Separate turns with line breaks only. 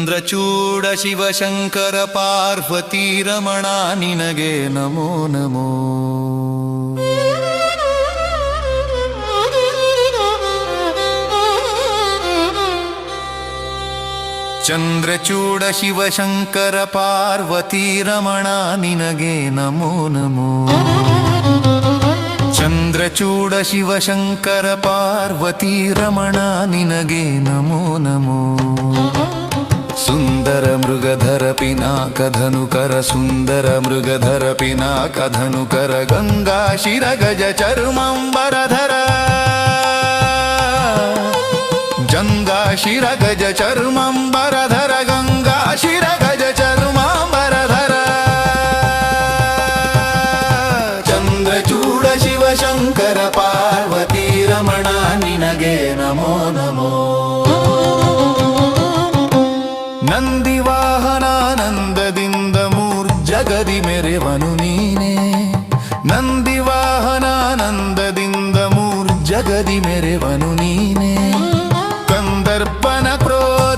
ಚಂದ್ರಚೂಡ ಶಿವಶಂಕರ ಪಾರ್ವತಿ ರಮಣ ನಿನಗೆ ನಮೋ ನಮೋ. ಚಂದ್ರಚೂಡ ಶಿವಶಂಕರ ಪಾರ್ವತಿ ರಮಣ ನಿನಗೆ ನಮೋ ನಮೋ. ಚಂದ್ರಚೂಡ ಶಿವಶಂಕರ ಪಾರ್ವತಿ ರಮಣ ನಿನಗೆ ನಮೋ ನಮೋ. ಸುಂದರ ಮೃಗಧರ ಪಿನಾಕಧನುಕರ ಸುಂದರ ಮೃಗಧರ ಪಿನಾಕಧನುಕರ ಗಂಗಾ ಶಿರ ಗಜ ಚರ್ಮಂಬರಧರ ಗಂಗಾ ಶಿರ ಗಜ ಚರ್ಮಂಬರಧರ ಗಂಗಾ ಶಿರ ಗಜ ಚರ್ಮಾಂಬರಧರ. ಚಂದ್ರಚೂಡ ಶಿವಶಂಕರ ಪಾರ್ವತಿ ರಮಣ ನಿನಗೆ ನಮೋ ನಮೋ. ನಂದಿವಾಹನಾನಂದದಿಂದ ಮೂರ್ಜಗದಿ ಮೆರೆವನು ನೀನೆ. ನಂದಿವಾಹನಾನಂದದಿಂದ ಮೂರ್ಜಗದಿ ಮೆರೆವನು ನೀನೆ. ಕಂದರ್ಪನ ಕ್ರೋಧ